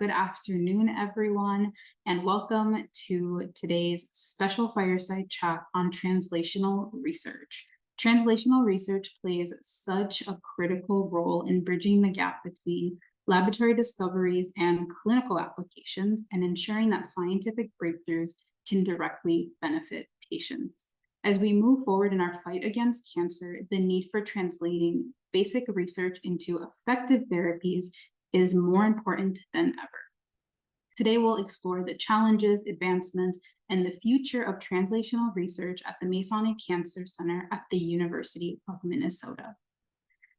Good afternoon, everyone, and welcome to today's special fireside chat on translational research. Translational research plays such a critical role in bridging the gap between laboratory discoveries and clinical applications and ensuring that scientific breakthroughs can directly benefit patients. As we move forward in our fight against cancer, the need for translating basic research into effective therapies is more important than ever. Today, we'll explore the challenges, advancements, and the future of translational research at the Masonic Cancer Center at the University of Minnesota.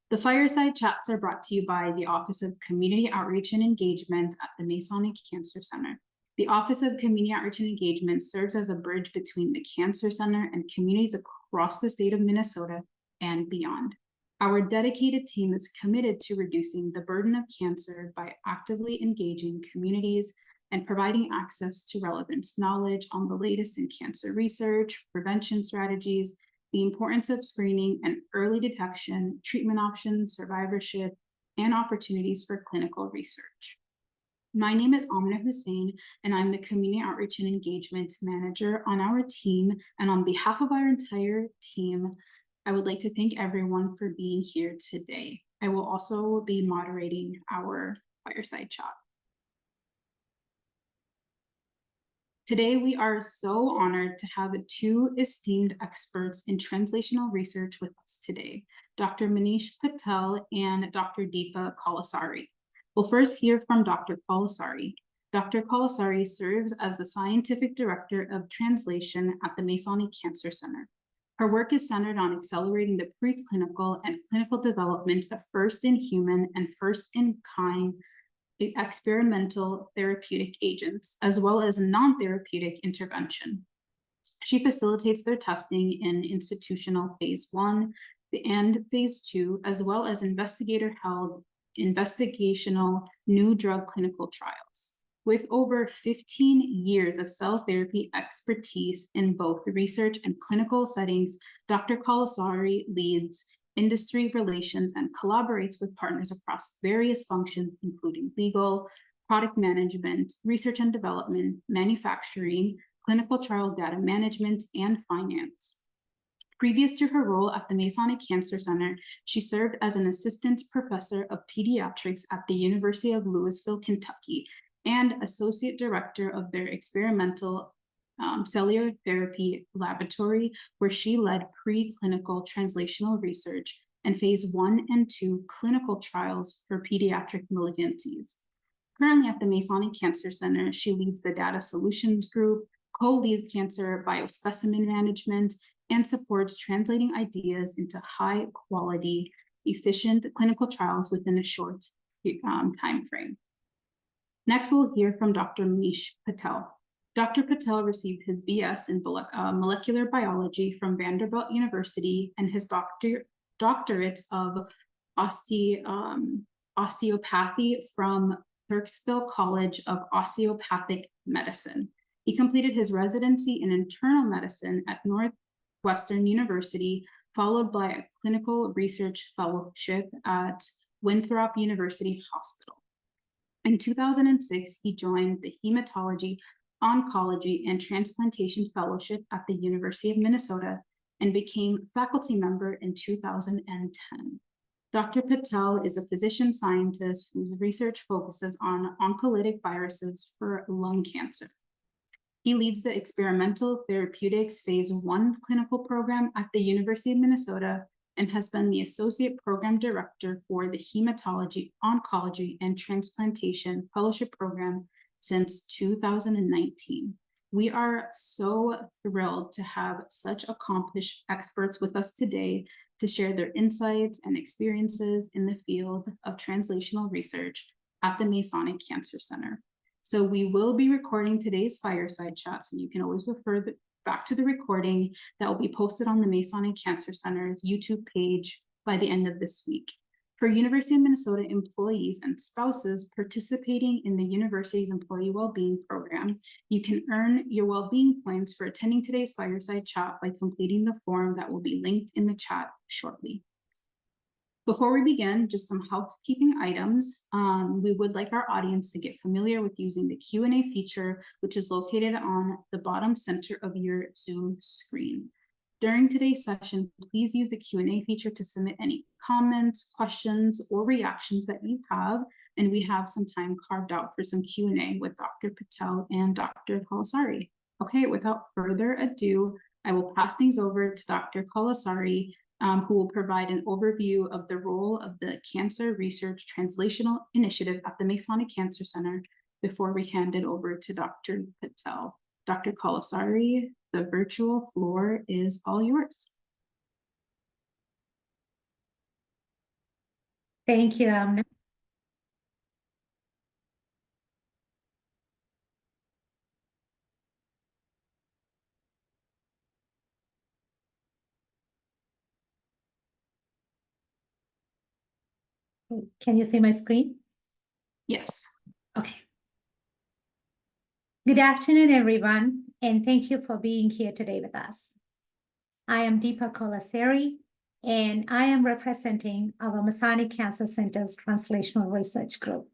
The Fireside Chats are brought to you by the Office of Community Outreach and Engagement at the Masonic Cancer Center. The Office of Community Outreach and Engagement serves as a bridge between the Cancer Center and communities across the state of Minnesota and beyond. Our dedicated team is committed to reducing the burden of cancer by actively engaging communities and providing access to relevant knowledge on the latest in cancer research, prevention strategies, the importance of screening and early detection, treatment options, survivorship, and opportunities for clinical research. My name is Amna Hussein, and I'm the Community Outreach and Engagement Manager on our team. And on behalf of our entire team, I would like to thank everyone for being here today. I will also be moderating our fireside chat. Today, we are so honored to have two esteemed experts in translational research with us today, Dr. Manish Patel and Dr. Deepa Kolaseri. We'll first hear from Dr. Kolaseri. Dr. Kolaseri serves as the Scientific Director of Translation at the Masonic Cancer Center. Her work is centered on accelerating the preclinical and clinical development of first-in-human and first-in-kind experimental therapeutic agents, as well as non-therapeutic intervention. She facilitates their testing in institutional phase 1 and phase 2, as well as investigator-held investigational new drug clinical trials. With over 15 years of cell therapy expertise in both research and clinical settings, Dr. Kolaseri leads industry relations and collaborates with partners across various functions, including legal, product management, research and development, manufacturing, clinical trial data management, and finance. Previous to her role at the Masonic Cancer Center, she served as an assistant professor of pediatrics at the University of Louisville, Kentucky, and associate director of their experimental cellular therapy laboratory, where she led preclinical translational research and phase 1 and 2 clinical trials for pediatric malignancies. Currently at the Masonic Cancer Center, she leads the Data Solutions Group, co-leads cancer biospecimen management, and supports translating ideas into high-quality, efficient clinical trials within a short time frame. Next, we'll hear from Dr. Manish Patel. Dr. Patel received his BS in molecular biology from Vanderbilt University and his doctorate of osteopathy from Kirksville College of Osteopathic Medicine. He completed his residency in internal medicine at Northwestern University, followed by a clinical research fellowship at Winthrop University Hospital. In 2006, he joined the Hematology, Oncology, and Transplantation Fellowship at the University of Minnesota and became faculty member in 2010. Dr. Patel is a physician scientist whose research focuses on oncolytic viruses for lung cancer. He leads the experimental therapeutics phase 1 clinical program at the University of Minnesota and has been the Associate Program Director for the Hematology, Oncology, and Transplantation Fellowship Program since 2019. We are so thrilled to have such accomplished experts with us today to share their insights and experiences in the field of translational research at the Masonic Cancer Center. So we will be recording today's fireside chat, so you can always refer back to the recording that will be posted on the Masonic Cancer Center's YouTube page by the end of this week. For University of Minnesota employees and spouses participating in the university's Employee Wellbeing Program, you can earn your well-being points for attending today's fireside chat by completing the form that will be linked in the chat shortly. Before we begin, just some housekeeping items. We would like our audience to get familiar with using the Q&A feature, which is located on the bottom center of your Zoom screen. During today's session, please use the Q&A feature to submit any comments, questions, or reactions that you have, and we have some time carved out for some Q&A with Dr. Patel and Dr. Kolaseri. Okay, without further ado, I will pass things over to Dr. Kolaseri, who will provide an overview of the role of the Cancer Research Translational Initiative at the Masonic Cancer Center before we hand it over to Dr. Patel. Dr. Kolaseri, the virtual floor is all yours. Thank you, Amna. Can you see my screen? Yes. Okay. Good afternoon, everyone, and thank you for being here today with us. I am Deepa Kolaseri, and I am representing our Masonic Cancer Center's Translational Research Group.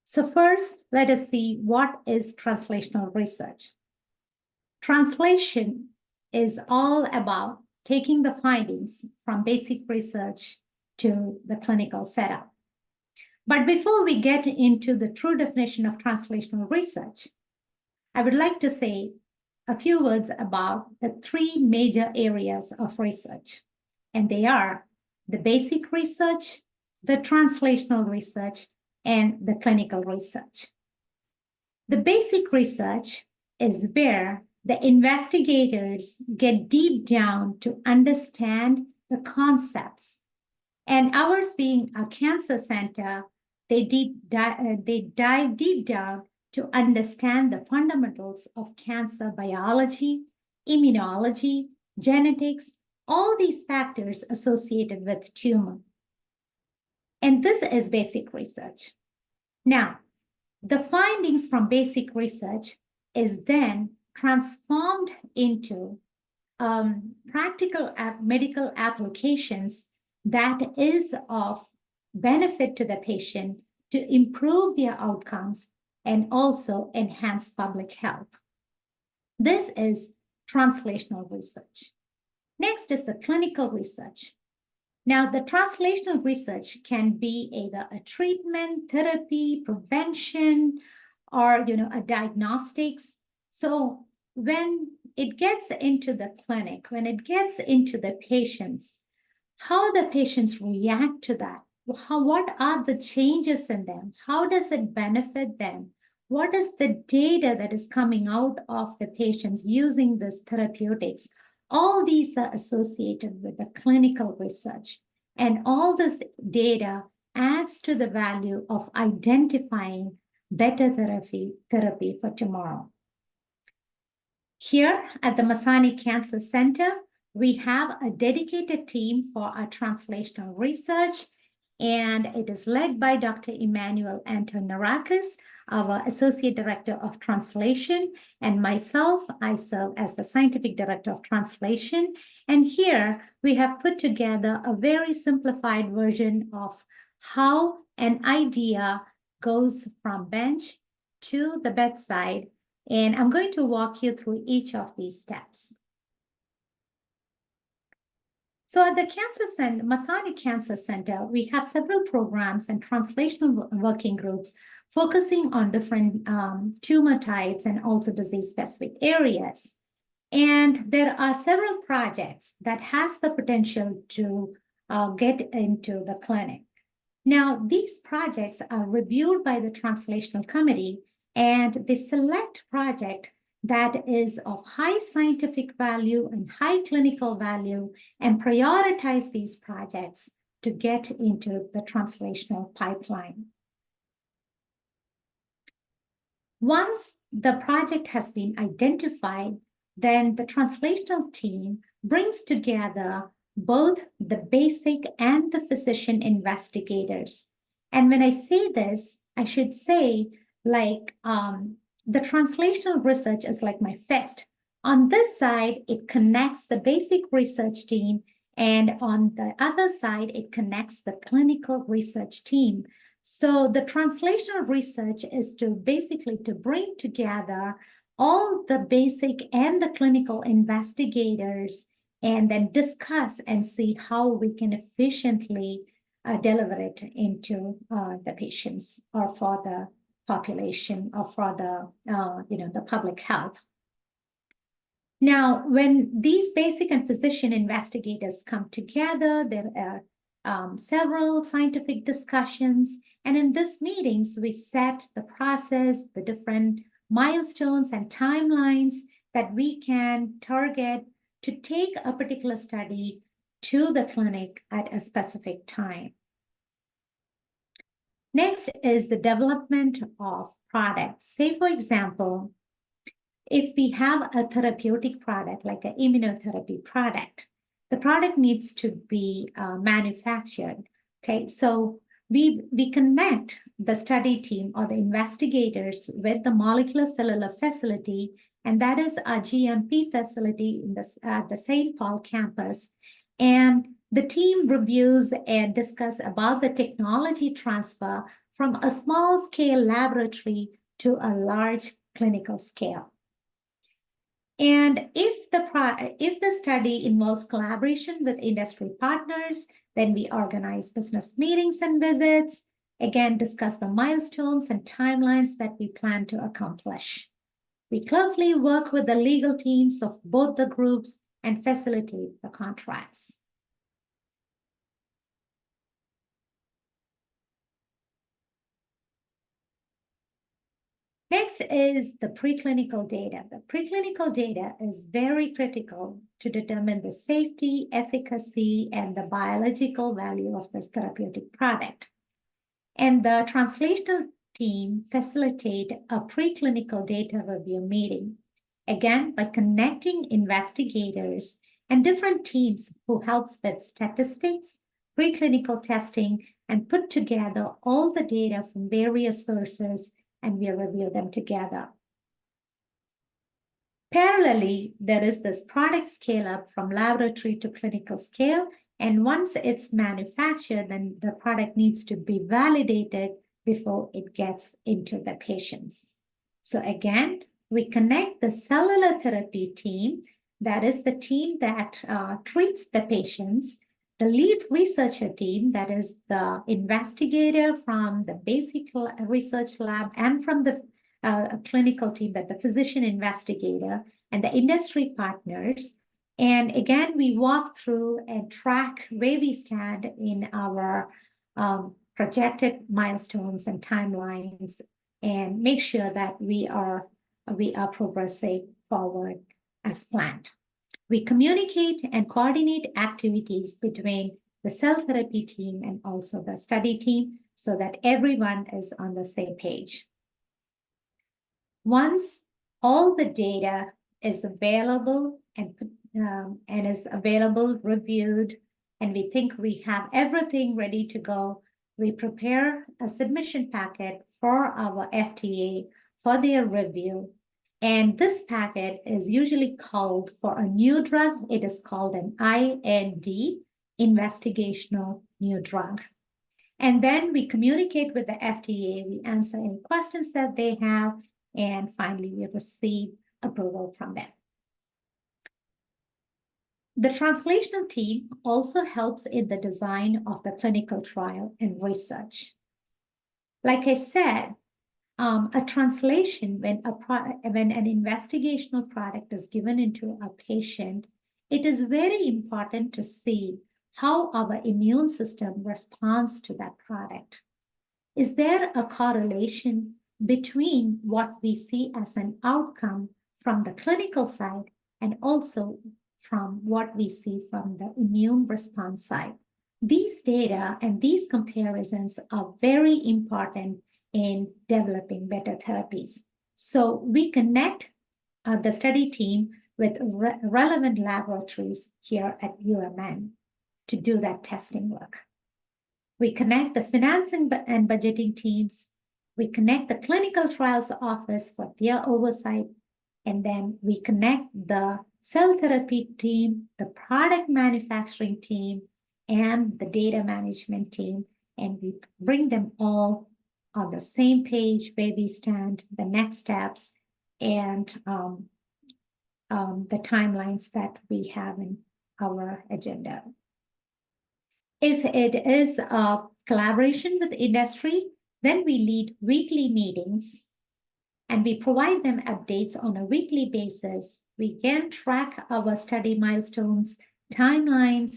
So first, let us see what is translational research. Translation is all about taking the findings from basic research to the clinical setup. But before we get into the true definition of translational research, I would like to say a few words about the three major areas of research. And they are the basic research, the translational research, and the clinical research. The basic research is where the investigators get deep down to understand the concepts. And ours being a cancer center, they dive deep down to understand the fundamentals of cancer biology, immunology, genetics, all these factors associated with tumor. And this is basic research. Now, the findings from basic research is then transformed into practical medical applications that is of benefit to the patient to improve their outcomes and also enhance public health. This is translational research. Next is the clinical research. Now, the translational research can be either a treatment, therapy, prevention, or a diagnostics. So when it gets into the clinic, when it gets into the patients, how the patients react to that, what are the changes in them, how does it benefit them, what is the data that is coming out of the patients using this therapeutics, all these are associated with the clinical research. And all this data adds to the value of identifying better therapy for tomorrow. Here at the Masonic Cancer Center, we have a dedicated team for our translational research, and it is led by Dr. Emmanuel Antonarakis, our Associate Director of Translation, and myself, I serve as the Scientific Director of Translation. And here we have put together a very simplified version of how an idea goes from bench to the bedside. And I'm going to walk you through each of these steps. So at the Cancer Center, Masonic Cancer Center, we have several programs and translational working groups focusing on different tumor types and also disease-specific areas. And there are several projects that has the potential to get into the clinic. Now, these projects are reviewed by the Translational Committee, and they select project that is of high scientific value and high clinical value and prioritize these projects to get into the translational pipeline. Once the project has been identified, then the translational team brings together both the basic and the physician investigators. And when I say this, I should say the translational research is like my fist. On this side, it connects the basic research team And on the other side, it connects the clinical research team. So the translational research is to basically to bring together all the basic and the clinical investigators and then discuss and see how we can efficiently deliver it into the patients or for the population or for the public health. Now, when these basic and physician investigators come together, there are several scientific discussions. And in these meetings, we set the process, the different milestones and timelines that we can target to take a particular study to the clinic at a specific time. Next is the development of products. Say, for example, if we have a therapeutic product, like an immunotherapy product, the product needs to be manufactured. Okay, so we connect the study team or the investigators with the molecular cellular facility, and that is our GMP facility in the St. Paul campus. And the team reviews and discuss about the technology transfer from a small scale laboratory to a large clinical scale. And if the study involves collaboration with industry partners, then we organize business meetings and visits, again, discuss the milestones and timelines that we plan to accomplish. We closely work with the legal teams of both the groups and facilitate the contracts. Next is the preclinical data. The preclinical data is very critical to determine the safety, efficacy, and the biological value of this therapeutic product. And the translational team facilitate a preclinical data review meeting, again, by connecting investigators and different teams who helps with statistics, preclinical testing, and put together all the data from various sources, and we review them together. Parallelly, there is this product scale up from laboratory to clinical scale. And once it's manufactured, then the product needs to be validated before it gets into the patients. So again, we connect the cellular therapy team, that is the team that treats the patients, the lead researcher team, that is the investigator from the basic research lab and from the clinical team, that the physician investigator, and the industry partners. And again, we walk through and track where we stand in our projected milestones and timelines and make sure that we are progressing forward as planned. We communicate and coordinate activities between the cell therapy team and also the study team so that everyone is on the same page. Once all the data is available and is available, reviewed, and we think we have everything ready to go, we prepare a submission packet for our FDA for their review. And this packet is usually called for a new drug. It is called an IND, Investigational New Drug. And then we communicate with the FDA, we answer any questions that they have, and finally we receive approval from them. The translational team also helps in the design of the clinical trial and research. Like I said, a translation, when an investigational product is given into a patient, it is very important to see how our immune system responds to that product. Is there a correlation between what we see as an outcome from the clinical side and also from what we see from the immune response side? These data and these comparisons are very important in developing better therapies. So we connect the study team with relevant laboratories here at UMN to do that testing work. We connect the financing and budgeting teams. We connect the clinical trials office for their oversight. And then we connect the cell therapy team, the product manufacturing team, and the data management team, and we bring them all on the same page where we stand, the next steps, and the timelines that we have in our agenda. If it is a collaboration with industry, then we lead weekly meetings and we provide them updates on a weekly basis. We can track our study milestones, timelines,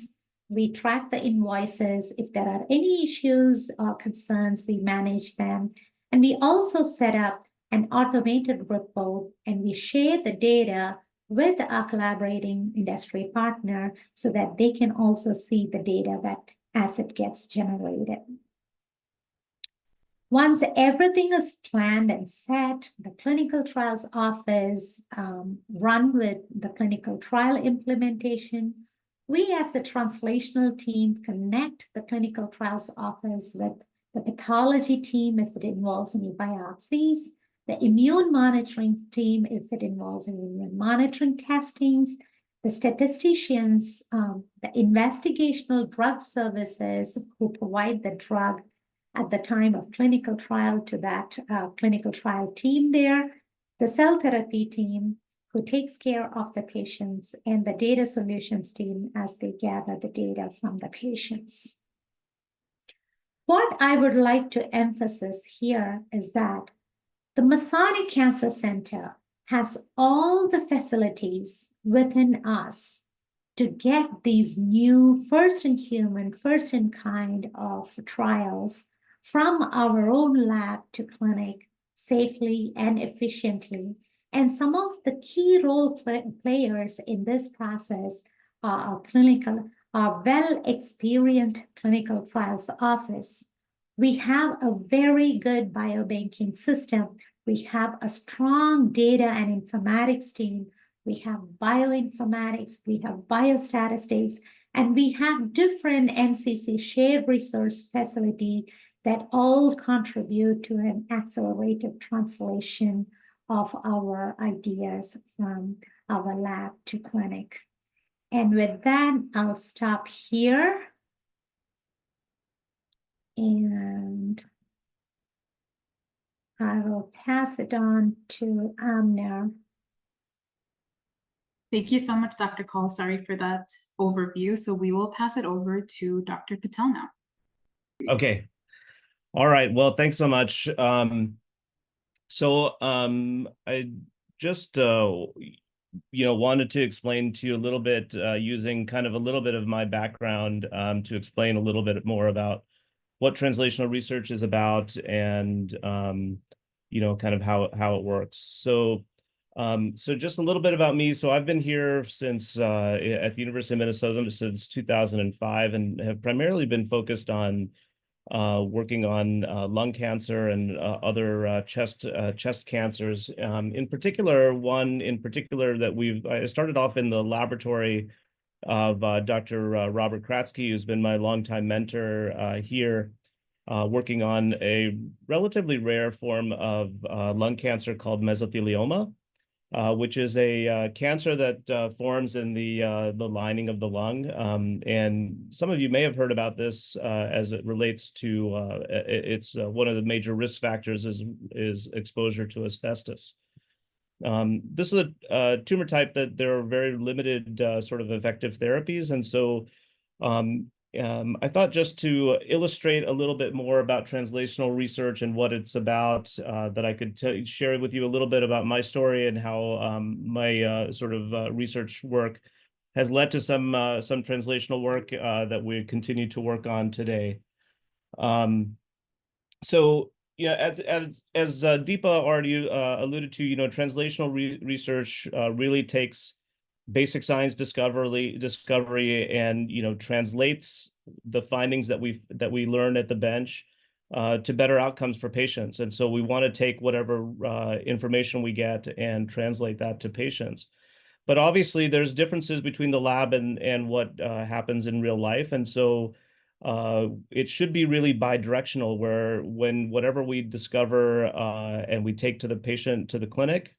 we track the invoices. If there are any issues or concerns, we manage them. And we also set up an automated report and we share the data with our collaborating industry partner so that they can also see the data that as it gets generated. Once everything is planned and set, the clinical trials office run with the clinical trial implementation. We as the translational team connect the clinical trials office with the pathology team if it involves any biopsies, the immune monitoring team if it involves any immune monitoring testings, the statisticians, the investigational drug services who provide the drug at the time of clinical trial to that clinical trial team there, the cell therapy team who takes care of the patients, and the data solutions team as they gather the data from the patients. What I would like to emphasize here is that the Masonic Cancer Center has all the facilities within us to get these new first-in-human, first-in-kind of trials from our own lab to clinic safely and efficiently. And some of the key role players in this process are our well-experienced clinical trials office. We have a very good biobanking system. We have a strong data and informatics team. We have bioinformatics, we have biostatistics, and we have different MCC shared resource facility that all contribute to an accelerated translation of our ideas from our lab to clinic. And with that, I'll stop here. And I will pass it on to Amner. Thank you so much, Dr. Kaul. Sorry for that overview. So we will pass it over to Dr. Patel now. Okay. All right. Well, thanks so much. I just wanted to explain to you a little bit using kind of a little bit of my background to explain a little bit more about what translational research is about and kind of how it works. So just a little bit about me. So I've been here since at the University of Minnesota since 2005 and have primarily been focused on working on lung cancer and other chest cancers. In particular, that I started off in the laboratory of Dr. Robert Kratzky, who's been my longtime mentor here, working on a relatively rare form of lung cancer called mesothelioma, which is a cancer that forms in the lining of the lung. And some of you may have heard about this as it relates to it's one of the major risk factors is exposure to asbestos. This is a tumor type that there are very limited sort of effective therapies. And so I thought just to illustrate a little bit more about translational research and what it's about, that I could share with you a little bit about my story and how my sort of research work has led to some translational work that we continue to work on today. As Deepa already alluded to, translational research really takes basic science discovery and translates the findings that we learn at the bench to better outcomes for patients. And so we want to take whatever information we get and translate that to patients. But obviously there's differences between the lab and what happens in real life. And so it should be really bi-directional, where whatever we discover and we take to the patient, to the clinic,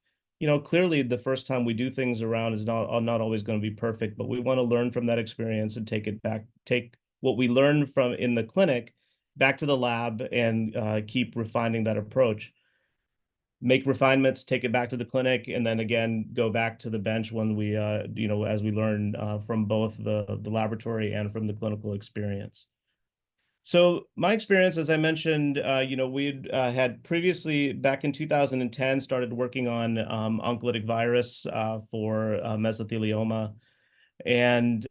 clearly the first time we do things around is not always going to be perfect, but we want to learn from that experience and take what we learn from in the clinic back to the lab and keep refining that approach. Make refinements, take it back to the clinic, and then again go back to the bench when we, as we learn from both the laboratory and from the clinical experience. So my experience, as I mentioned, we'd had previously, back in 2010, started working on oncolytic virus for mesothelioma. And,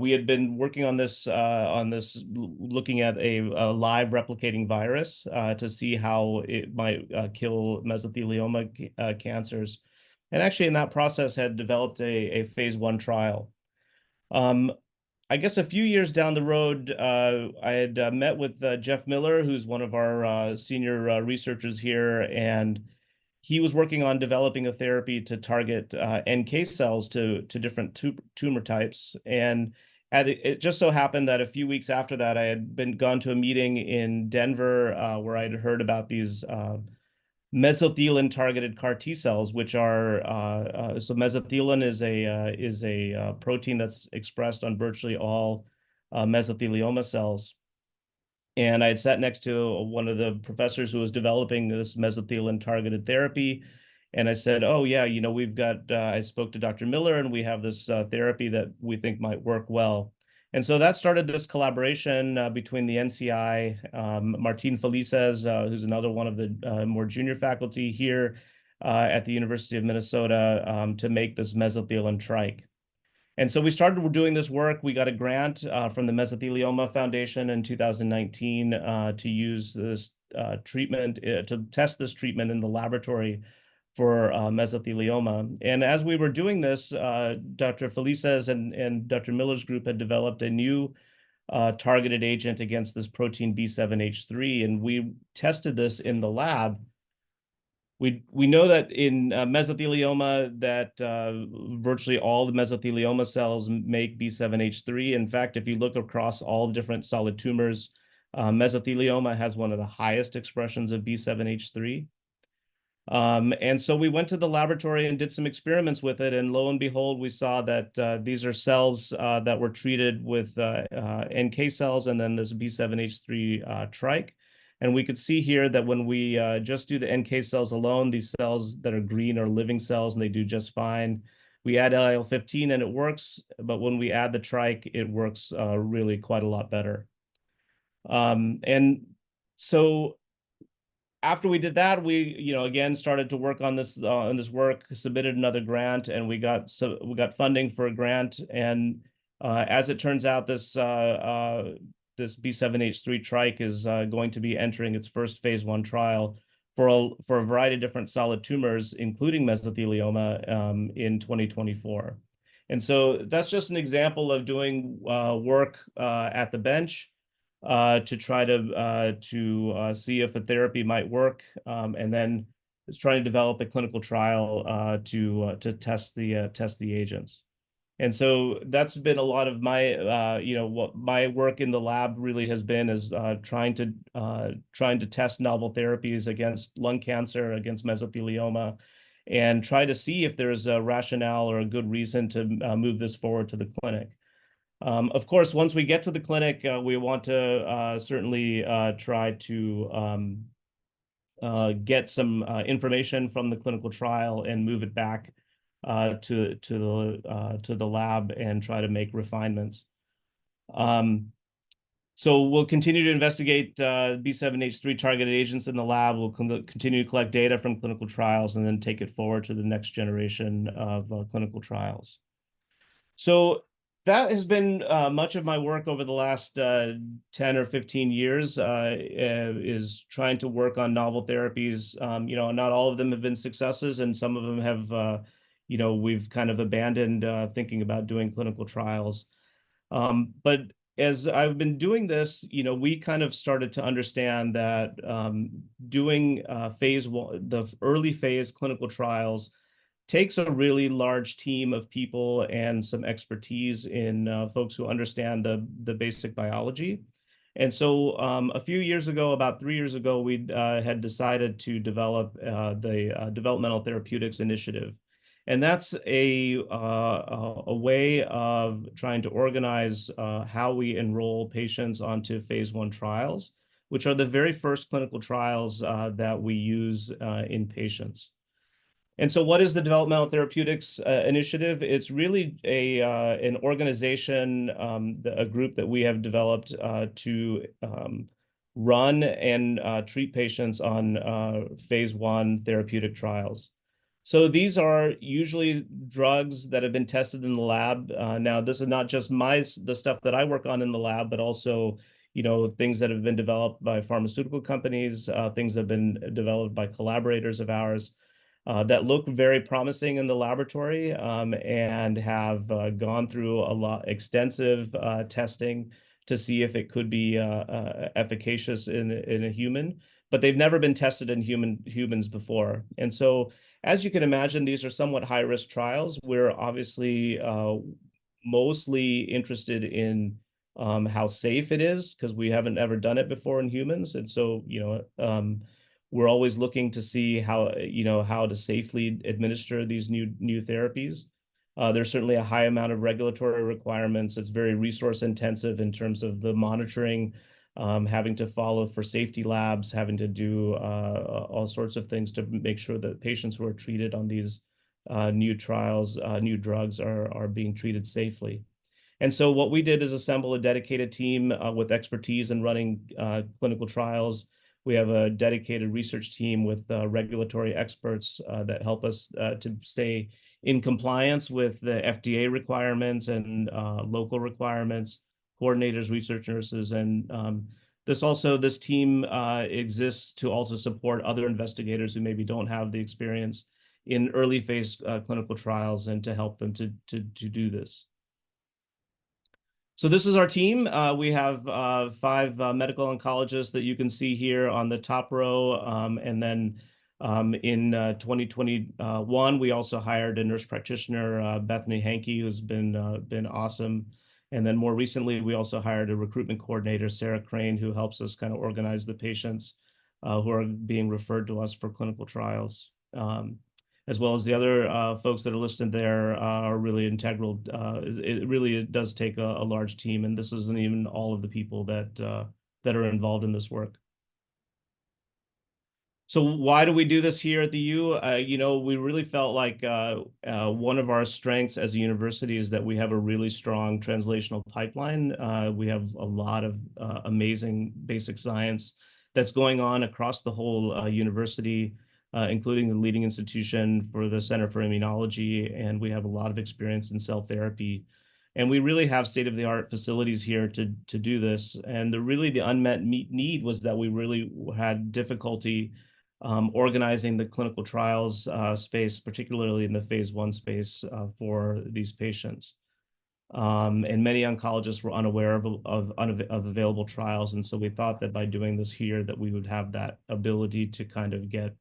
we had been working on this, looking at a live replicating virus to see how it might kill mesothelioma cancers. And actually in that process had developed a phase 1 trial. I guess a few years down the road, I had met with Jeff Miller, who's one of our senior researchers here, and he was working on developing a therapy to target NK cells to different tumor types. And it just so happened that a few weeks after that, I had gone to a meeting in Denver where I'd heard about these mesothelin targeted CAR T cells, which are so mesothelin is a protein that's expressed on virtually all mesothelioma cells. And I had sat next to one of the professors who was developing this mesothelin targeted therapy. And I said, oh, yeah, we've got, I spoke to Dr. Miller and we have this therapy that we think might work well. And so that started this collaboration between the NCI, Martin Felices, who's another one of the more junior faculty here at the University of Minnesota, to make this mesothelin trike. And so we started doing this work. We got a grant from the Mesothelioma Foundation in 2019 to use this treatment, to test this treatment in the laboratory for mesothelioma. And as we were doing this, Dr. Felices and Dr. Miller's group had developed a new targeted agent against this protein B7H3, and we tested this in the lab. We know that in mesothelioma that virtually all the mesothelioma cells make B7H3. In fact, if you look across all the different solid tumors, mesothelioma has one of the highest expressions of B7H3. And so we went to the laboratory and did some experiments with it, and lo and behold, we saw that these are cells that were treated with NK cells and then this B7H3 trike. And we could see here that when we just do the NK cells alone, these cells that are green are living cells and they do just fine. We add IL-15 and it works, but when we add the trike, it works really quite a lot better. And so after we did that, we, again, started to work on this work, submitted another grant, and we got funding for a grant. And as it turns out, this B7H3 trike is going to be entering its first phase 1 trial for a variety of different solid tumors, including mesothelioma, in 2024. And so that's just an example of doing work at the bench to try to see if a therapy might work, and then it's trying to develop a clinical trial to test the agents. And so that's been a lot of my, what my work in the lab really has been, is trying to test novel therapies against lung cancer, against mesothelioma, and try to see if there's a rationale or a good reason to move this forward to the clinic. Of course, once we get to the clinic, we want to certainly try to get some information from the clinical trial and move it back to the lab and try to make refinements. So we'll continue to investigate B7H3 targeted agents in the lab. We'll continue to collect data from clinical trials and then take it forward to the next generation of clinical trials. So that has been much of my work over the last 10 or 15 years, is trying to work on novel therapies. Not all of them have been successes, and some of them have, we've kind of abandoned thinking about doing clinical trials. But as I've been doing this, we kind of started to understand that doing phase 1, the early phase clinical trials, takes a really large team of people and some expertise in folks who understand the basic biology. And so a few years ago, about 3 years ago, we had decided to develop the Developmental Therapeutics Initiative. And that's a way of trying to organize how we enroll patients onto phase 1 trials, which are the very first clinical trials that we use in patients. And so what is the Developmental Therapeutics Initiative? It's really an organization, a group that we have developed to run and treat patients on phase 1 therapeutic trials. So these are usually drugs that have been tested in the lab. Now, this is not just the stuff that I work on in the lab, but also, things that have been developed by pharmaceutical companies, things that have been developed by collaborators of ours that look very promising in the laboratory and have gone through a lot extensive testing to see if it could be efficacious in a human, but they've never been tested in humans before. And so, as you can imagine, these are somewhat high-risk trials. We're obviously mostly interested in how safe it is because we haven't ever done it before in humans. And so, we're always looking to see how to safely administer these new therapies. There's certainly a high amount of regulatory requirements. It's very resource intensive in terms of the monitoring, having to follow for safety labs, having to do all sorts of things to make sure that patients who are treated on these new trials, new drugs are being treated safely. And so what we did is assemble a dedicated team with expertise in running clinical trials. We have a dedicated research team with regulatory experts that help us to stay in compliance with the FDA requirements and local requirements, coordinators, research nurses, and this team exists to also support other investigators who maybe don't have the experience in early phase clinical trials and to help them to do this. So this is our team. We have 5 medical oncologists that you can see here on the top row. And then in 2021, we also hired a nurse practitioner, Bethany Hankey, who's been awesome. And then more recently, we also hired a recruitment coordinator, Sarah Crane, who helps us kind of organize the patients who are being referred to us for clinical trials. As well as the other folks that are listed there are really integral. It really does take a large team, and this isn't even all of the people that are involved in this work. So why do we do this here at the U? We really felt like one of our strengths as a university is that we have a really strong translational pipeline. We have a lot of amazing basic science that's going on across the whole university. Including the leading institution for the Center for Immunology, and we have a lot of experience in cell therapy. And we really have state-of-the-art facilities here to do this. And the unmet need was that we really had difficulty organizing the clinical trials space, particularly in the phase 1 space for these patients. And many oncologists were unaware of available trials. And so we thought that by doing this here, that we would have that ability to kind of get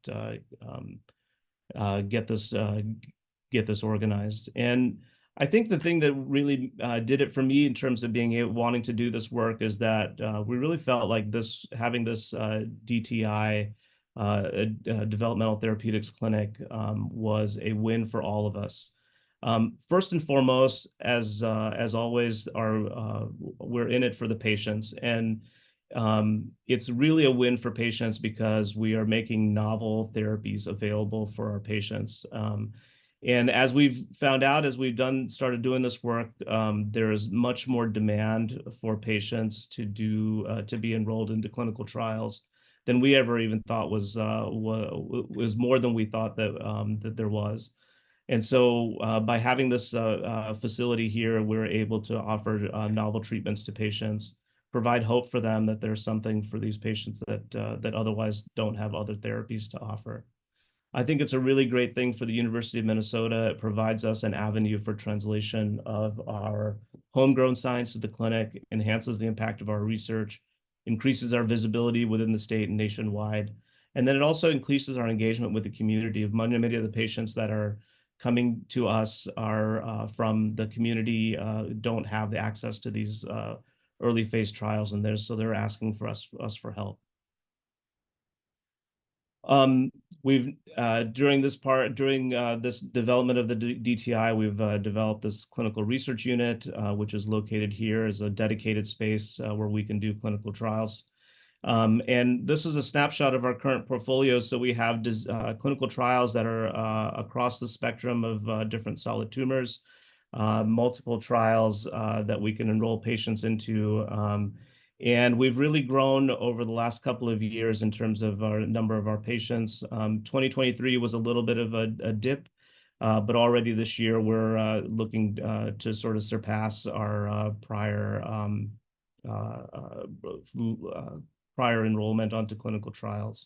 this organized. And I think the thing that really did it for me in terms of wanting to do this work is that we really felt like having this DTI, Developmental Therapeutics Clinic, was a win for all of us. First and foremost, as always, we're in it for the patients, and it's really a win for patients because we are making novel therapies available for our patients. And as we've found out, as we've started doing this work, there is much more demand for patients to be enrolled into clinical trials than we ever even thought was more than we thought that there was. And so by having this facility here, we're able to offer novel treatments to patients, provide hope for them that there's something for these patients that otherwise don't have other therapies to offer. I think it's a really great thing for the University of Minnesota. It provides us an avenue for translation of our homegrown science to the clinic, enhances the impact of our research, increases our visibility within the state and nationwide. And then it also increases our engagement with the community. Many of the patients that are coming to us are from the community, don't have the access to these early phase trials in there, so they're asking for us for help. We've during this development of the DTI, we've developed this clinical research unit, which is located here as a dedicated space where we can do clinical trials. And this is a snapshot of our current portfolio. So we have clinical trials that are across the spectrum of different solid tumors, multiple trials that we can enroll patients into. And we've really grown over the last couple of years in terms of our number of our patients. 2023 was a little bit of a dip, but already this year we're looking to sort of surpass our prior enrollment onto clinical trials.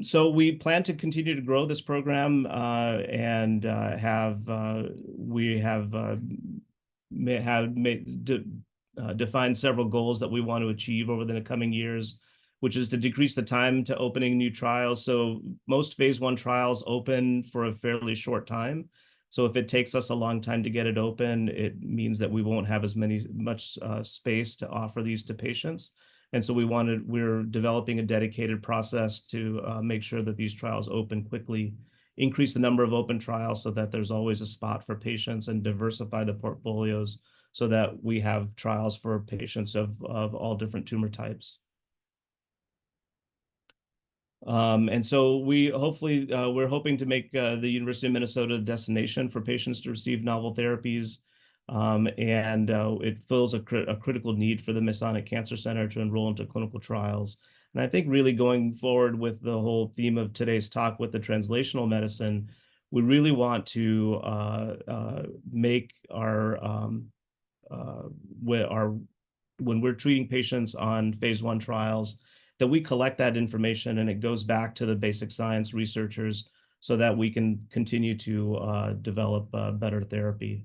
So we plan to continue to grow this program and we have defined several goals that we want to achieve over the coming years, which is to decrease the time to opening new trials. So most phase 1 trials open for a fairly short time. So if it takes us a long time to get it open, it means that we won't have as much space to offer these to patients. And so we're developing a dedicated process to make sure that these trials open quickly, increase the number of open trials so that there's always a spot for patients, and diversify the portfolios so that we have trials for patients of all different tumor types. And so we're hoping to make the University of Minnesota a destination for patients to receive novel therapies. And it fills a critical need for the Masonic Cancer Center to enroll into clinical trials. And I think really going forward with the whole theme of today's talk with the translational medicine, we really want to make when we're treating patients on phase 1 trials, that we collect that information and it goes back to the basic science researchers so that we can continue to develop better therapy.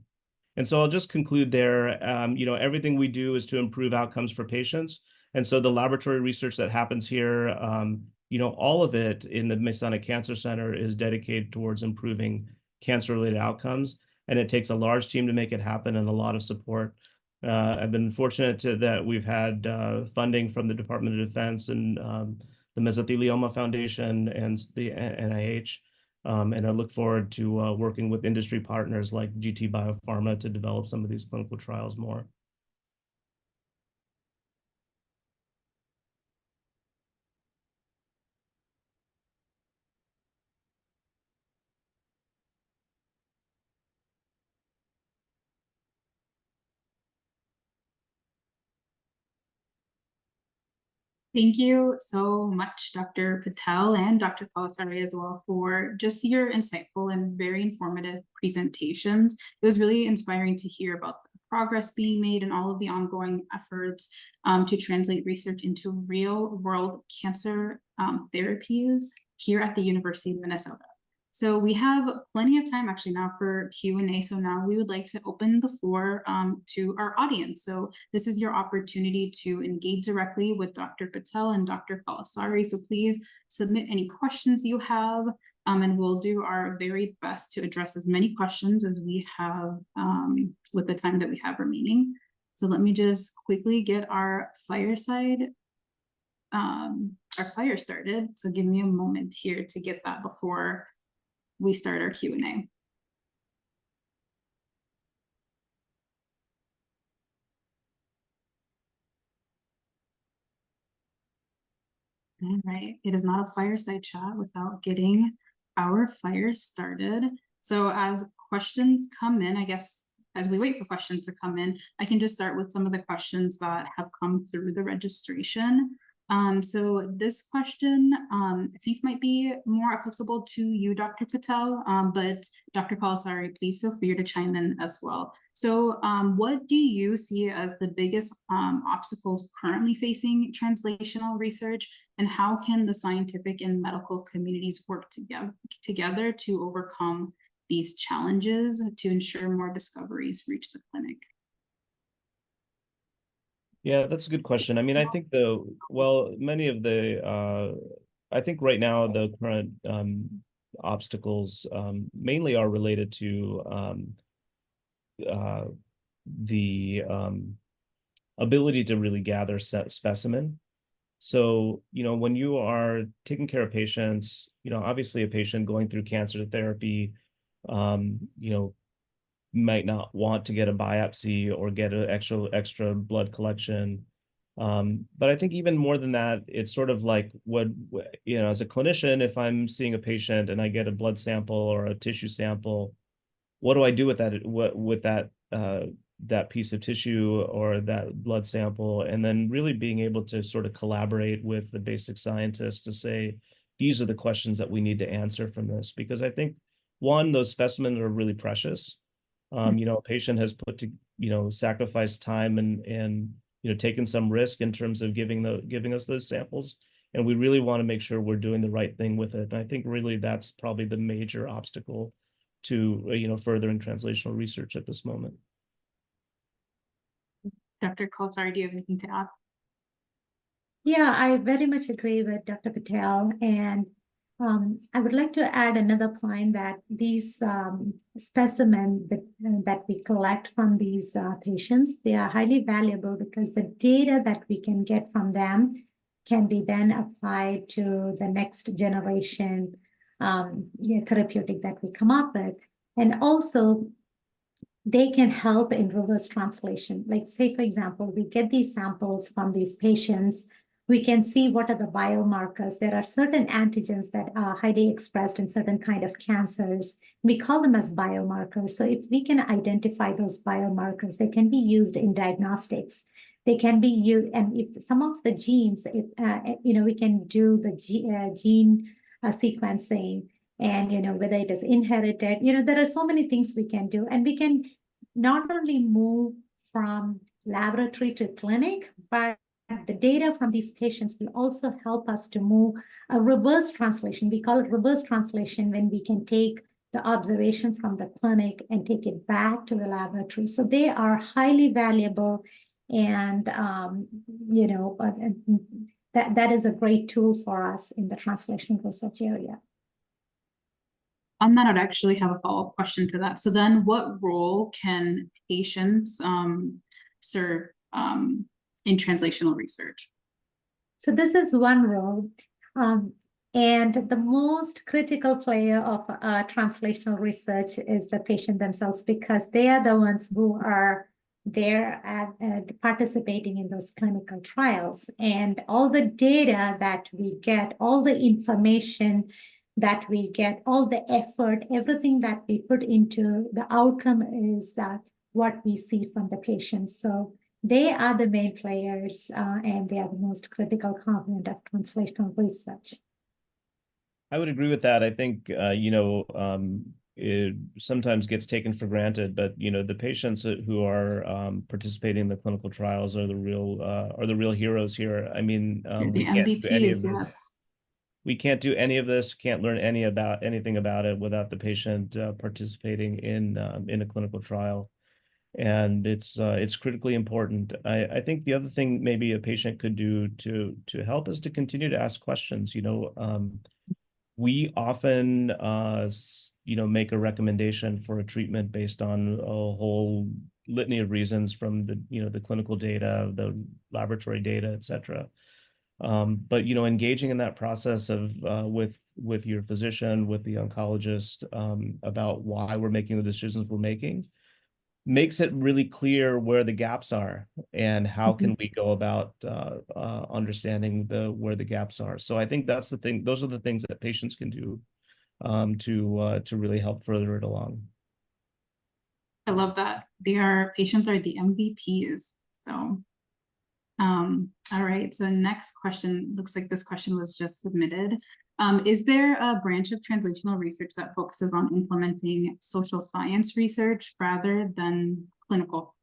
And so I'll just conclude there. Everything we do is to improve outcomes for patients. And so the laboratory research that happens here, all of it in the Masonic Cancer Center is dedicated towards improving cancer-related outcomes. And it takes a large team to make it happen, and a lot of support. I've been fortunate that we've had funding from the Department of Defense and the Mesothelioma Foundation and the NIH. And I look forward to working with industry partners like GT Biopharma to develop some of these clinical trials more. Thank you so much, Dr. Patel and Dr. Kolaseri as well, for just your insightful and very informative presentations. It was really inspiring to hear about the progress being made and all of the ongoing efforts to translate research into real-world cancer therapies here at the University of Minnesota. So we have plenty of time actually now for Q&A. So now we would like to open the floor to our audience. So this is your opportunity to engage directly with Dr. Patel and Dr. Kolaseri. So please submit any questions you have, and we'll do our very best to address as many questions as we have with the time that we have remaining. So let me just quickly get our fire started. So give me a moment here to get that before we start our Q&A. All right, it is not a fireside chat without getting our fire started. So as questions come in, I guess, as we wait for questions to come in, I can just start with some of the questions that have come through the registration. So this question, I think might be more applicable to you, Dr. Patel, but Dr. Kolaseri, please feel free to chime in as well. So what do you see as the biggest obstacles currently facing translational research, and how can the scientific and medical communities work together to overcome these challenges to ensure more discoveries reach the clinic? Yeah, that's a good question. I mean, I think many of I think right now the current obstacles mainly are related to the ability to really gather specimen. So, when you are taking care of patients, obviously a patient going through cancer therapy, might not want to get a biopsy or get an extra blood collection. But I think even more than that, it's sort of like as a clinician, if I'm seeing a patient and I get a blood sample or a tissue sample, what do I do with that piece of tissue or that blood sample? And then really being able to sort of collaborate with the basic scientists to say, these are the questions that we need to answer from this. Because I think, one, those specimens are really precious. A patient has sacrificed time and taken some risk in terms of giving us those samples. And we really want to make sure we're doing the right thing with it. And I think really that's probably the major obstacle to, furthering translational research at this moment. Dr. Kolaseri, do you have anything to add? Yeah, I very much agree with Dr. Patel. And I would like to add another point that these specimens that we collect from these patients, they are highly valuable because the data that we can get from them can be then applied to the next generation therapeutic that we come up with. And also, they can help in reverse translation. Like, say, for example, we get these samples from these patients. We can see what are the biomarkers. There are certain antigens that are highly expressed in certain kind of cancers. We call them as biomarkers. So if we can identify those biomarkers, they can be used in diagnostics. They can be used, and if some of the genes, we can do the gene sequencing, and whether it is inherited, there are so many things we can do, and we can not only move from laboratory to clinic, but the data from these patients will also help us to move a reverse translation. We call it reverse translation when we can take the observation from the clinic and take it back to the laboratory. So they are highly valuable, and that is a great tool for us in the translational research area. On that, I'd actually have a follow-up question to that. So then what role can patients serve in translational research? So this is one role. And the most critical player of translational research is the patient themselves, because they are the ones who are there at participating in those clinical trials. And all the data that we get, all the information that we get, all the effort, everything that we put into the outcome is what we see from the patients. So they are the main players, and they are the most critical component of translational research. I would agree with that. I think, it sometimes gets taken for granted, but, the patients who are participating in the clinical trials are the real heroes here. I mean, we can't do any of this. Yes. We can't do any of this, can't learn anything about it without the patient participating in a clinical trial. And it's critically important. I think the other thing maybe a patient could do to help is to continue to ask questions. We often make a recommendation for a treatment based on a whole litany of reasons from the clinical data, the laboratory data, et cetera. But engaging in that process of with your physician, with the oncologist, about why we're making the decisions we're making, makes it really clear where the gaps are and how can we go about understanding where the gaps are. So I think that's the thing. Those are the things that patients can do to really help further it along. I love that. Patients are the MVPs. So, all right. So next question, looks like this question was just submitted. Is there a branch of translational research that focuses on implementing social science research rather than clinical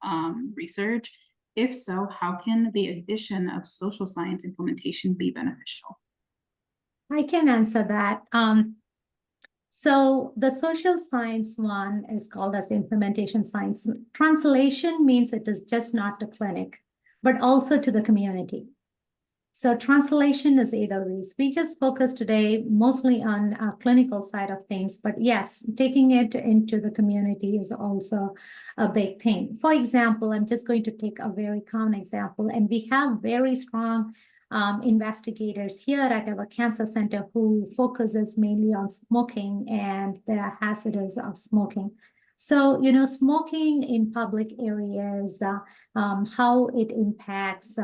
research? If so, how can the addition of social science implementation be beneficial? I can answer that. So the social science one is called as implementation science. Translation means it is just not to clinic, but also to the community. So translation is either ways. We just focus today mostly on clinical side of things, but yes, taking it into the community is also a big thing. For example, I'm just going to take a very common example, and we have very strong investigators here at our cancer center who focuses mainly on smoking and the hazards of smoking. So, smoking in public areas, how it impacts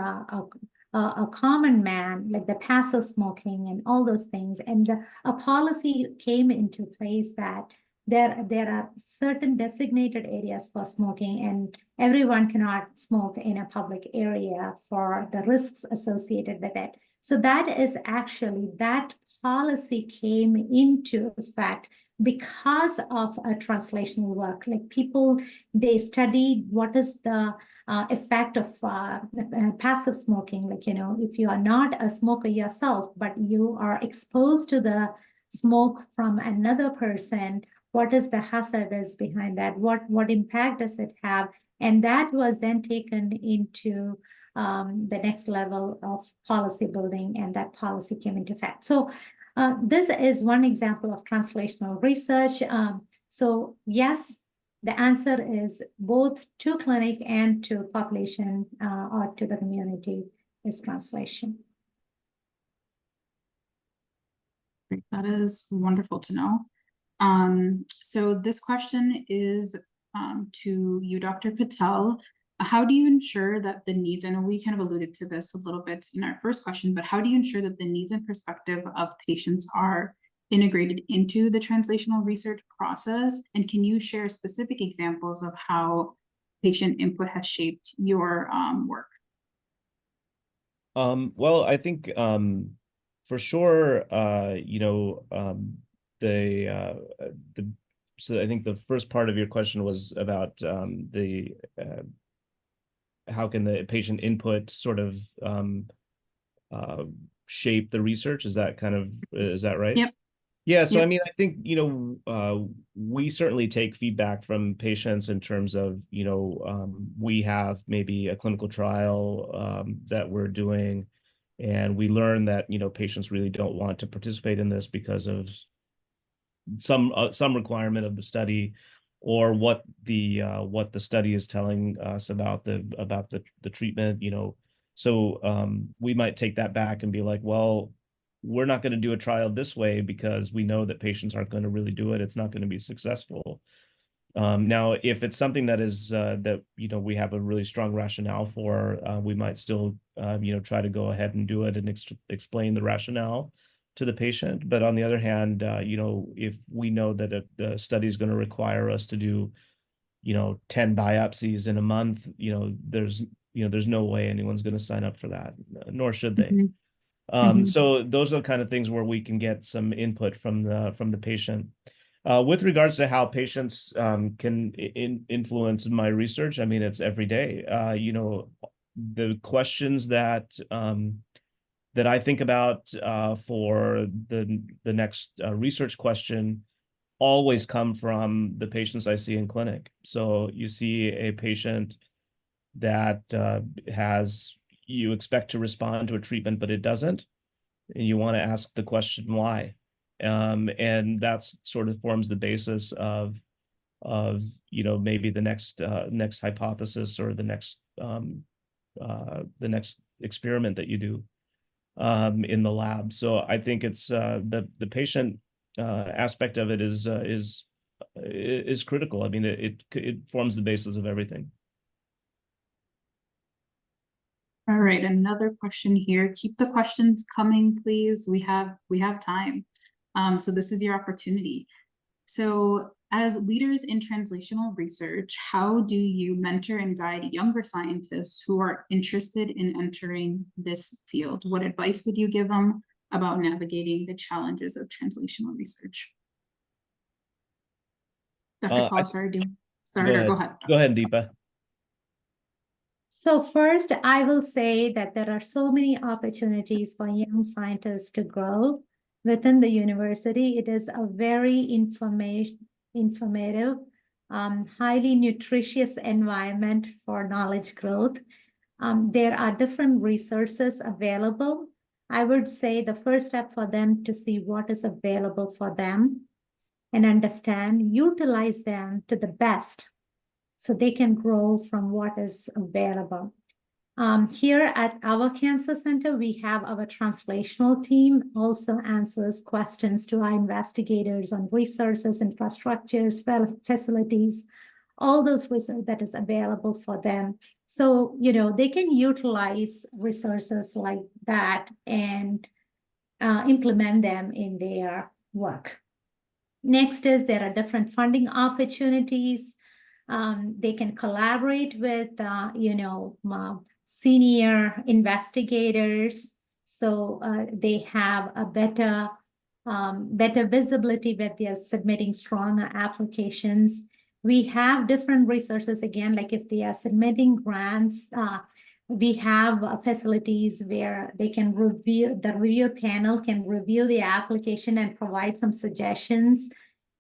a common man, like the passive smoking and all those things. And a policy came into place that there are certain designated areas for smoking, and everyone cannot smoke in a public area for the risks associated with it. So that policy came into effect because of a translational work. Like people, they studied what is the effect of passive smoking. Like, if you are not a smoker yourself, but you are exposed to the smoke from another person, what is the hazardous behind that? What impact does it have? And that was then taken into the next level of policy building, and that policy came into effect. So this is one example of translational research. So yes, the answer is both to clinic and to population or to the community is translation. That is wonderful to know. So this question is to you, Dr. Patel. How do you ensure that the needs, I know we kind of alluded to this a little bit in our first question, but how do you ensure that the needs and perspective of patients are integrated into the translational research process? And can you share specific examples of how patient input has shaped your work? Well, I think for sure, so I think the first part of your question was about how can the patient input sort of shape the research? Is that right? Yep. Yeah, so Yep. I mean, I think, we certainly take feedback from patients in terms of, we have maybe a clinical trial that we're doing, and we learn that, patients really don't want to participate in this because of some requirement of the study, or what the study is telling us about the treatment, So we might take that back and be like, well, we're not going to do a trial this way because we know that patients aren't going to really do it. It's not going to be successful. Now, if it's something that is that we have a really strong rationale for, we might still try to go ahead and do it and explain the rationale to the patient. But on the other hand, if we know that the study is going to require us to do 10 biopsies in a month, there's no way anyone's going to sign up for that, nor should they. So those are the kind of things where we can get some input from the patient. With regards to how patients can influence my research, I mean, it's every day. The questions that I think about for the next research question always come from the patients I see in clinic. So you see a patient that you expect to respond to a treatment, but it doesn't, and you want to ask the question why, and that's sort of forms the basis of maybe the next hypothesis, or the next experiment that you do in the lab. So I think it's the patient aspect of it is critical. I mean, it forms the basis of everything. All right, another question here. Keep the questions coming, please. We have time. So this is your opportunity. So as leaders in translational research, how do you mentor and guide younger scientists who are interested in entering this field? What advice would you give them about navigating the challenges of translational research? Dr. Kolaseri, do you start or go ahead? Go ahead, Deepa. So first, I will say that there are so many opportunities for young scientists to grow within the university. It is a very informative, highly nutritious environment for knowledge growth. There are different resources available. I would say the first step for them to see what is available for them and understand, utilize them to the best so they can grow from what is available. Here at our cancer center, we have our translational team also answers questions to our investigators on resources, infrastructures, facilities, all those research that is available for them. So, they can utilize resources like that and implement them in their work. Next is there are different funding opportunities. They can collaborate with, senior investigators. So they have a better visibility when they are submitting stronger applications. We have different resources, again, like if they are submitting grants, we have facilities where they can review, the review panel can review the application and provide some suggestions.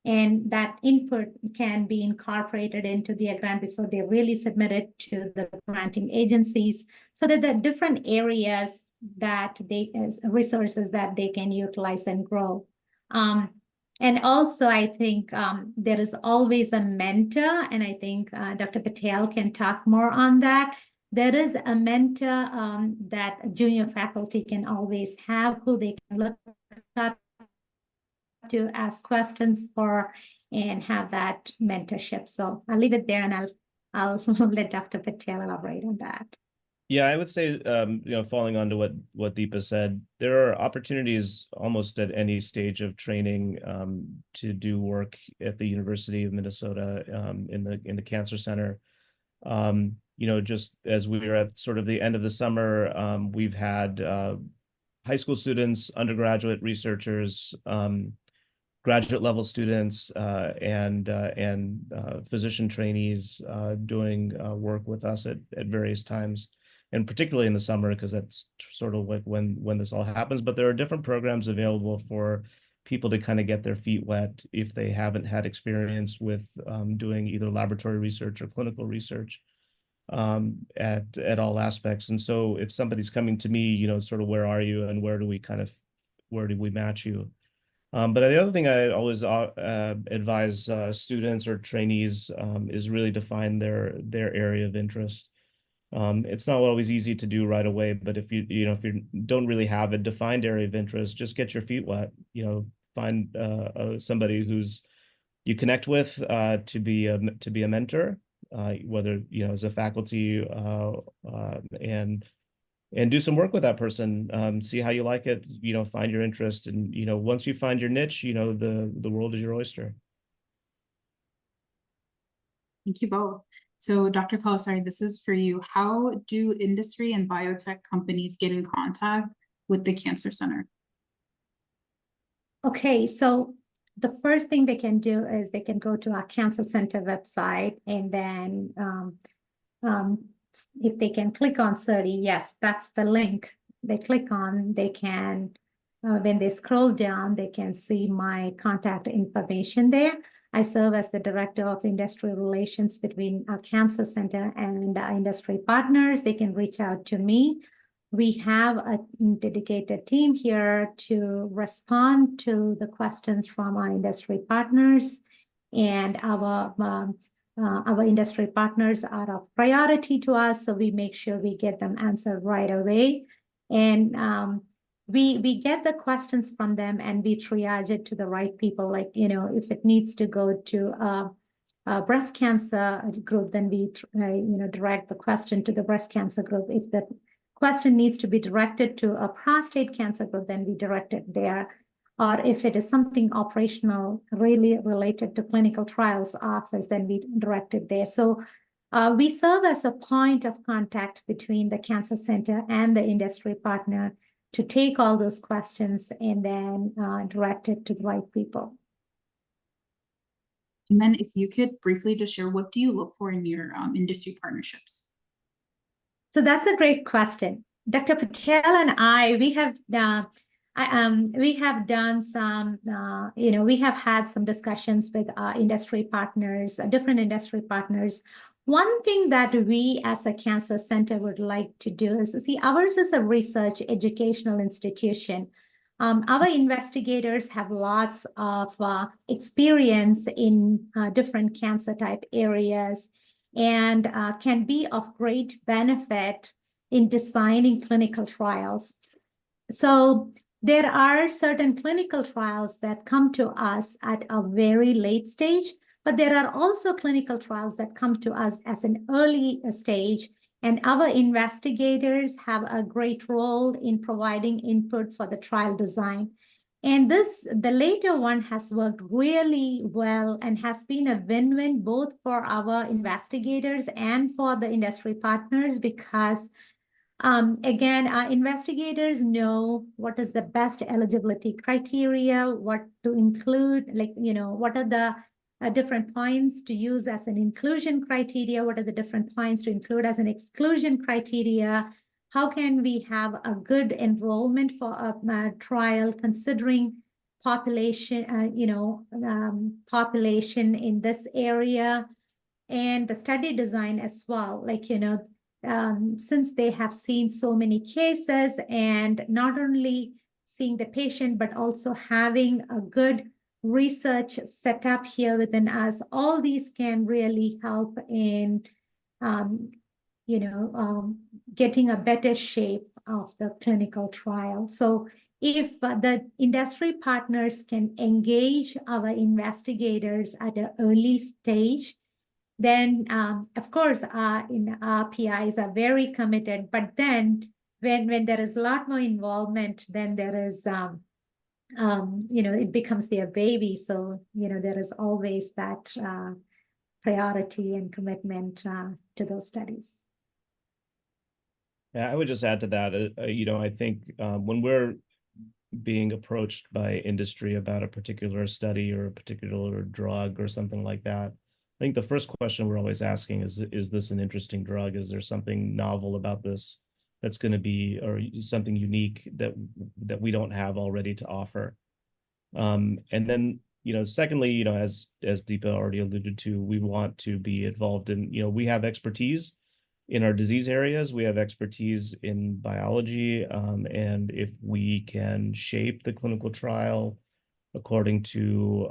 And that input can be incorporated into the grant before they really submit it to the granting agencies, so that the different areas that resources that they can utilize and grow. And also, I think there is always a mentor, and I think Dr. Patel can talk more on that. There is a mentor that junior faculty can always have, who they can look up to, ask questions for, and have that mentorship. So I'll leave it there, and I'll let Dr. Patel elaborate on that. Yeah, I would say, following on to what Deepa said, there are opportunities almost at any stage of training to do work at the University of Minnesota in the Cancer Center. Just as we are at sort of the end of the summer, we've had high school students, undergraduate researchers, graduate level students, and physician trainees doing work with us at various times, and particularly in the summer, because that's sort of like when this all happens. But there are different programs available for people to kind of get their feet wet if they haven't had experience with doing either laboratory research or clinical research at all aspects. And so if somebody's coming to me, sort of where are you and where do we match you? But the other thing I always advise students or trainees is really to find their area of interest. It's not always easy to do right away, but if you don't really have a defined area of interest, just get your feet wet. Find somebody who's you connect with to be a mentor, whether as a faculty, and do some work with that person. See how you like it. Find your interest, and once you find your niche, the world is your oyster. Thank you both. So Dr. Kolaseri, this is for you. How do industry and biotech companies get in contact with the Cancer Center? Okay, so the first thing they can do is they can go to our Cancer Center website, and then if they can click on CERTI, yes, that's the link they click on. They can, when they scroll down, they can see my contact information there. I serve as the Director of Industry Relations between our Cancer Center and our industry partners. They can reach out to me. We have a dedicated team here to respond to the questions from our industry partners, and our industry partners are of priority to us, so we make sure we get them answered right away. And we get the questions from them, and we triage it to the right people. Like, if it needs to go to a breast cancer group, then we direct the question to the breast cancer group. If the question needs to be directed to a prostate cancer group, then we direct it there. Or if it is something operational really related to clinical trials office, then we direct it there. So we serve as a point of contact between the Cancer Center and the industry partner to take all those questions and then direct it to the right people. And then if you could briefly just share, what do you look for in your industry partnerships? So that's a great question. Dr. Patel and I, we have done some, we have had some discussions with industry partners, different industry partners, One thing that we as a cancer center would like to do is, see, ours is a research educational institution. Our investigators have lots of experience in different cancer type areas and can be of great benefit in designing clinical trials. So there are certain clinical trials that come to us at a very late stage, but there are also clinical trials that come to us as an early stage, and our investigators have a great role in providing input for the trial design. And the later one has worked really well and has been a win-win both for our investigators and for the industry partners, because again, our investigators know what is the best eligibility criteria, what to include, like, what are the different points to use as an inclusion criteria, what are the different points to include as an exclusion criteria, how can we have a good enrollment for a trial considering population, population in this area, and the study design as well, like, since they have seen so many cases and not only seeing the patient, but also having a good research setup here within us, all these can really help in, getting a better shape of the clinical trial. So if the industry partners can engage our investigators at an early stage, then of course our PIs are very committed. But then when there is a lot more involvement, then there is it becomes their baby. So there is always that priority and commitment to those studies. Yeah, I would just add to that. I think when we're being approached by industry about a particular study or a particular drug or something like that, I think the first question we're always asking is this an interesting drug? Is there something novel about this that's going to be, or something unique that we don't have already to offer? And then, secondly, as Deepa already alluded to, we want to be involved in, we have expertise in our disease areas, we have expertise in biology, and if we can shape the clinical trial according to,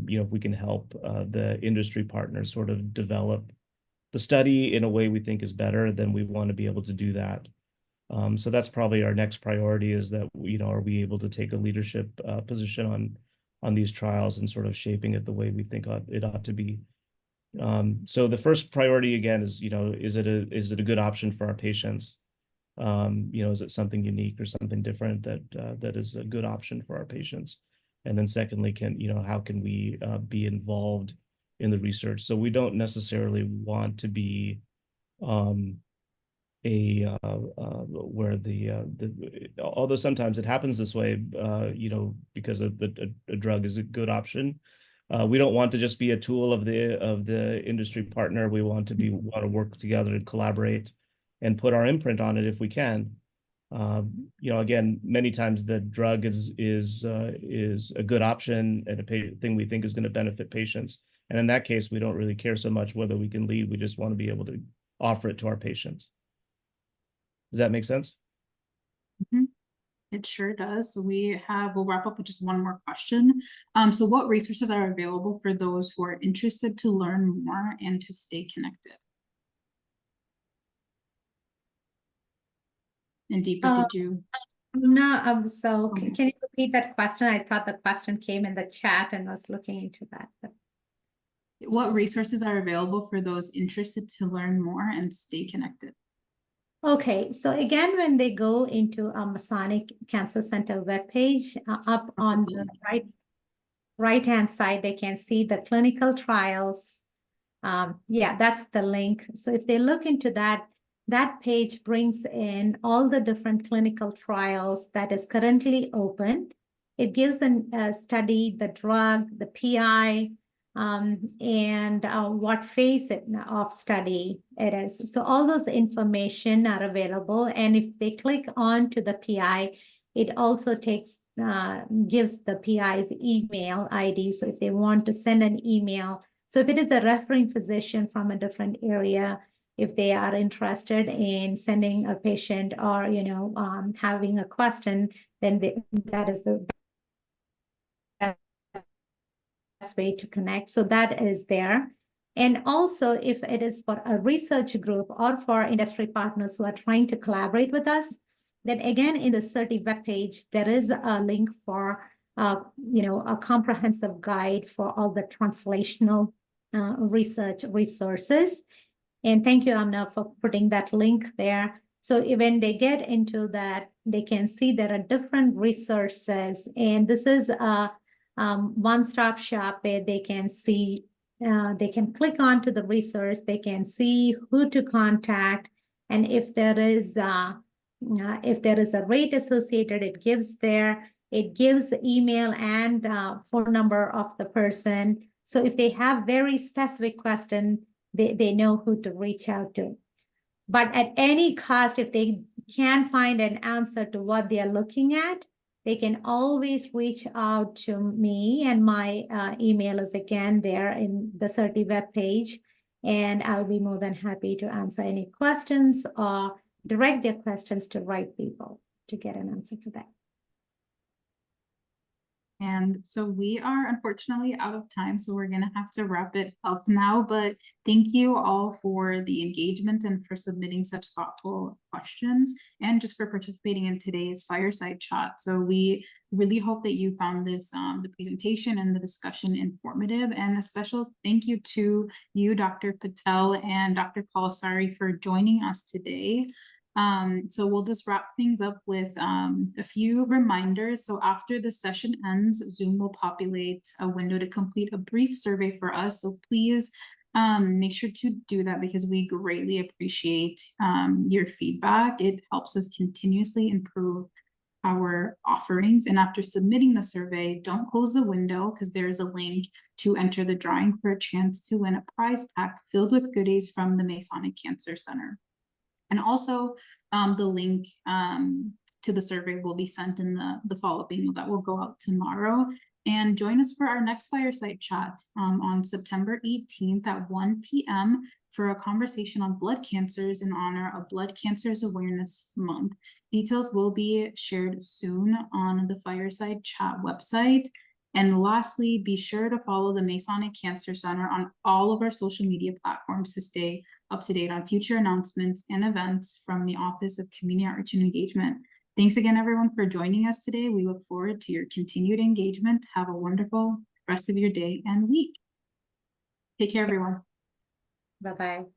if we can help the industry partners sort of develop the study in a way we think is better, then we want to be able to do that. So that's probably our next priority, is that, are we able to take a leadership position on these trials and sort of shaping it the way we think it ought to be. So the first priority again is, is it a good option for our patients? Is it something unique or something different that is a good option for our patients? And then secondly, how can we be involved in the research? So we don't necessarily want to be where although sometimes it happens this way, because a drug is a good option. We don't want to just be a tool of the industry partner. We want to work together and collaborate and put our imprint on it if we can. Again, many times the drug is a good option and a thing we think is going to benefit patients. And in that case, we don't really care so much whether we can lead. We just want to be able to offer it to our patients. Does that make sense? Mm-hmm. It sure does. So we'll wrap up with just one more question. So what resources are available for those who are interested to learn more and to stay connected? And Deepa, did you? No, so can you repeat that question? I thought the question came in the chat and was looking into that. But... What resources are available for those interested to learn more and stay connected? Okay, so again, when they go into a Masonic Cancer Center webpage, up on the right-hand side, they can see the clinical trials. Yeah, that's the link. So if they look into that page brings in all the different clinical trials that is currently open. It gives them a study, the drug, the PI, and what phase of study it is. So all those information are available. And if they click on to the PI, it also gives the PI's email ID. So if they want to send an email So if it is a referring physician from a different area, if they are interested in sending a patient or, having a question, then that is the best way to connect. So that is there. And also, if it is for a research group or for industry partners who are trying to collaborate with us, then again, in the CERTI webpage, there is a link for, a comprehensive guide for all the translational research resources. And thank you, Amna, for putting that link there. So when they get into that, they can see there are different resources. And this is a one-stop shop where they can see, they can click onto the resource, they can see who to contact. And if there is a rate associated, it gives email and phone number of the person. So if they have very specific questions, they know who to reach out to. But at any cost, if they can't find an answer to what they are looking at, they can always reach out to me, and my email is again there in the CERTI webpage, and I'll be more than happy to answer any questions or direct their questions to right people to get an answer for that. And so we are unfortunately out of time, so we're going to have to wrap it up now. But thank you all for the engagement and for submitting such thoughtful questions and just for participating in today's fireside chat. So we really hope that you found this, the presentation and the discussion informative. And a special thank you to you, Dr. Patel and Dr. Kolaseri, for joining us today. So we'll just wrap things up with a few reminders. So after the session ends, Zoom will populate a window to complete a brief survey for us. So please make sure to do that because we greatly appreciate your feedback. It helps us continuously improve our offerings. And after submitting the survey, don't close the window because there's a link to enter the drawing for a chance to win a prize pack filled with goodies from the Masonic Cancer Center. And also the link to the survey will be sent in the follow-up email that will go out tomorrow. And join us for our next fireside chat on September 18th at 1 p.m. for a conversation on blood cancers in honor of Blood Cancers Awareness Month. Details will be shared soon on the Fireside Chat website. And lastly, be sure to follow the Masonic Cancer Center on all of our social media platforms to stay up to date on future announcements and events from the Office of Community Outreach and Engagement. Thanks again, everyone, for joining us today. We look forward to your continued engagement. Have a wonderful rest of your day and week. Take care, everyone. Bye-bye.